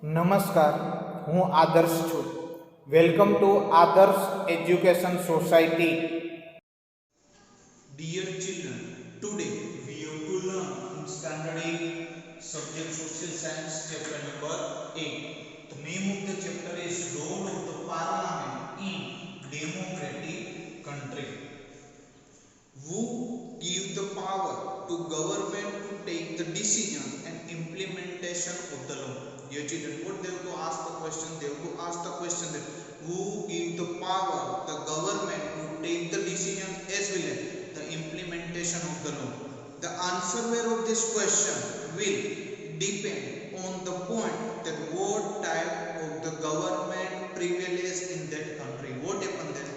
નમસ્કાર, હું આદર્શ છું. વેલકમ ટુ આદર્શ education society. Dear children, today we have to learn in standard 8 subject social science chapter number 8. The name of the chapter is Role of the Parliament in Democratic Country. Who give the power to government to take the decision and implementation of the law? Dear children, what they have to ask the question? They have to ask the question that who give the power the government to take the decision as well as the implementation of the law? The answer of this question will depend on the point that what type of the government prevails in that country. What happened then?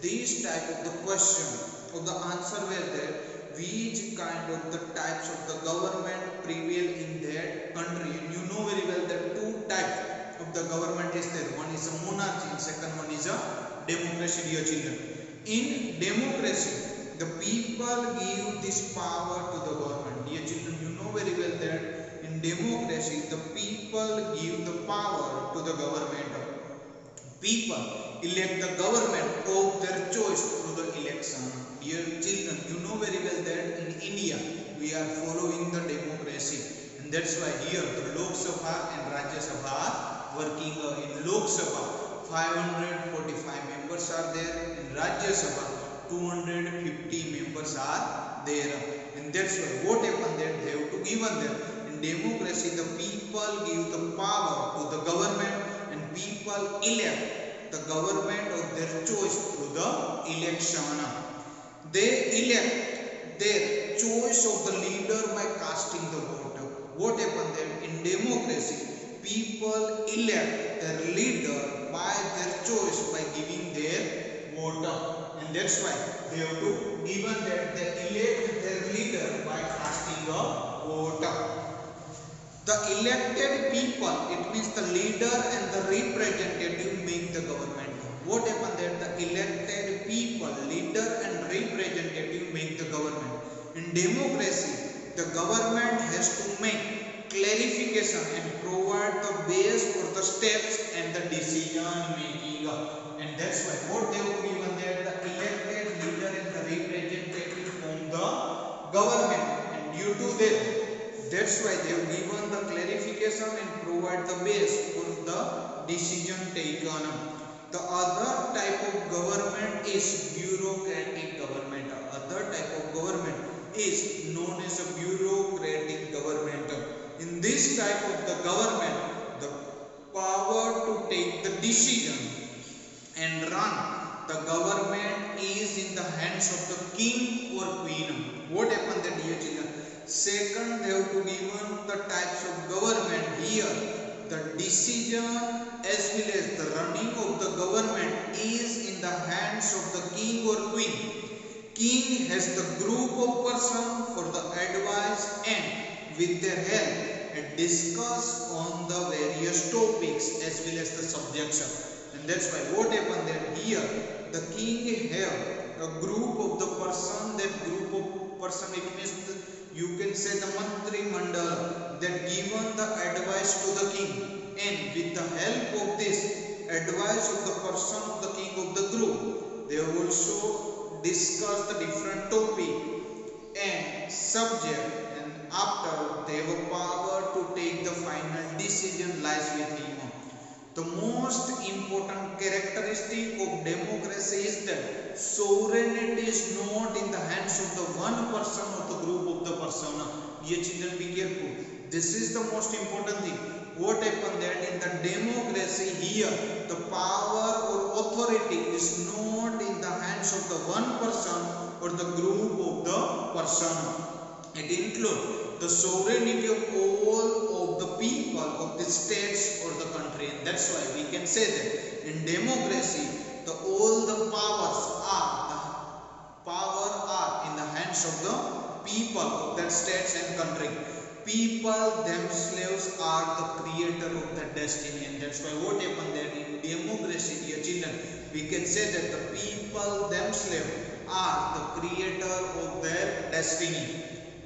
This type of the question of the answer were there which kind of the types of the government prevail in that country, and you know very well that two types of the government is there. One is a monarchy and second one is a democracy, dear children. In democracy the people give this power to the government. Dear children, you know very well that in democracy the people give the power to the government. People elect the government of their choice through the election. Dear children, you know very well that in India we are following the democracy, and that's why here the Lok Sabha and Rajya Sabha are working. In Lok Sabha 545 members are there, in Rajya Sabha 250 members are there, and that's why what happened that they have to given them. In democracy the people give the power to the government and people elect the government of their choice through the election. They elect their choice of the leader by casting the vote. What happened then? In democracy people elect their leader by their choice by giving their vote, and that's why they have to given that they elect their leader by casting a vote. The elected people, it means the leader and the representative make the government. What happened there? The elected people, leader and representative make the government. In democracy the government has to make clarification and provide the base for the steps and the decision making, and that's why what they have given there, the elected leader and the representative from the government, and due to that, that's why they have given the clarification and provide the base for the decision taken. The other type of government is bureaucratic government. Other type of government is known as a bureaucratic government. In this type of the government, the power to take the decision and run the government is in the hands of the king or queen. What happened there, dear children? Second, they have to given the types of government. Here the decision as well as the running of the government is in the hands of the king or queen. King has the group of person for the advice and with their help and discuss on the various topics as well as the subjects, and that's why what happened that here the king have a group of the person. That group of person, it means you can say the mantri mandal, that given the advice to the king, and with the help of this advice of the person of the king of the group, they also discuss the different topic and subject, and after they have a power to take the final decision lies with him. The most important characteristic of democracy is that sovereignty is not in the hands of the one person or the group of the person. Dear children, be careful. This is the most important thing. What happened that in the democracy here the power or authority is not in the hands of the one person or the group of the person. It includes the sovereignty of all of the people of the states or the country, and that's why we can say that in democracy all the powers are in the hands of the people of that states and country. People themselves are the creator of the destiny, and that's why what happened that in democracy, dear children, we can say that the people themselves are the creator of their destiny.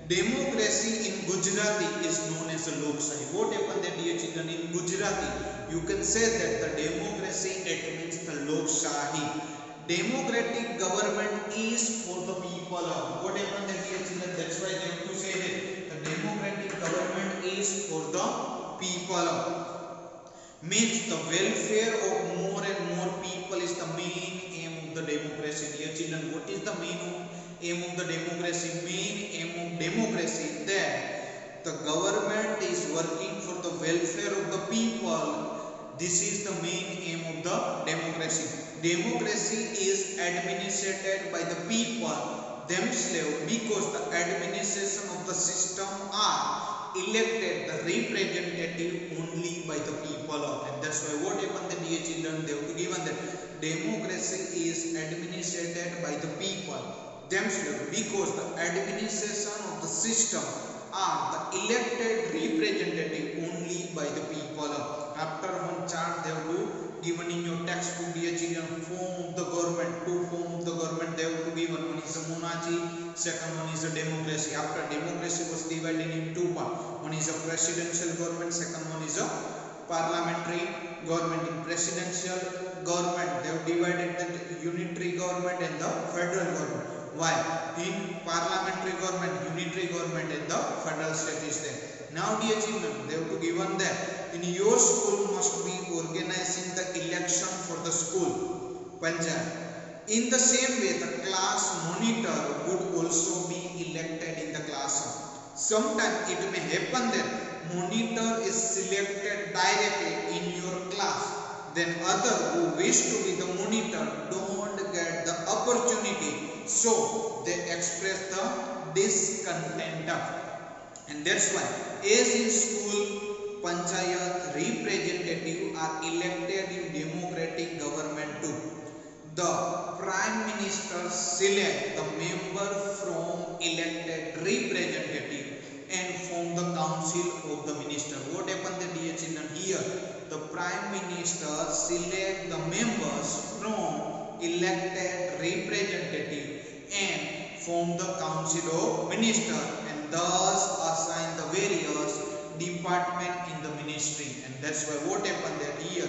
Democracy in Gujarati is known as a Loksahi. What happened there, dear children? In Gujarati, you can say that the democracy, it means the Loksahi. Democratic government is for the people of. What happened there, dear children? That's why they have to say that the democratic government is for the people of. Means the welfare of more and more people is the main aim of the democracy. Dear children, what is the main aim of the democracy? Main aim of democracy that the government is working for the welfare of the people. This is the main aim of the democracy. Democracy is administered by the people themselves because the administration of the system are elected the representative only by the people of. And that's why what happened, the dear children, they have to given that democracy is administered by the people themselves because the administration of the system are the elected representative only by the people of. After one chart they have to given in your textbook, dear children, form of the government. Two form of the government they have to given. One is a monarchy, second one is a democracy. After democracy was divided in two parts. One is a presidential government, second one is a parliamentary government. In presidential government they have divided the unitary government and the federal government. Why? In parliamentary government, unitary government and the federal state is there. Now dear children, they have to given that in your school must be organizing the election for the school panchayat. In the same way, the class monitor would also be elected in the classroom. Sometimes it may happen that monitor is selected directly in your class, then other who wish to be the monitor don't get the opportunity, so they express the discontent. And that's why as in school panchayat, representative are elected in democratic government too. The prime minister select the member from elected representative and form the council of the minister. What happened, the dear children? Here the prime minister select the members from elected representative and form the council of minister and thus assign the various department in the ministry. And that's why what happened that here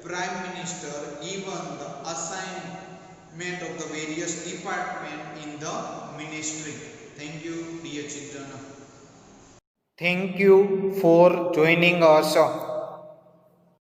prime minister given the assignment of the various department in the ministry. Thank you, dear children. Thank you for joining us.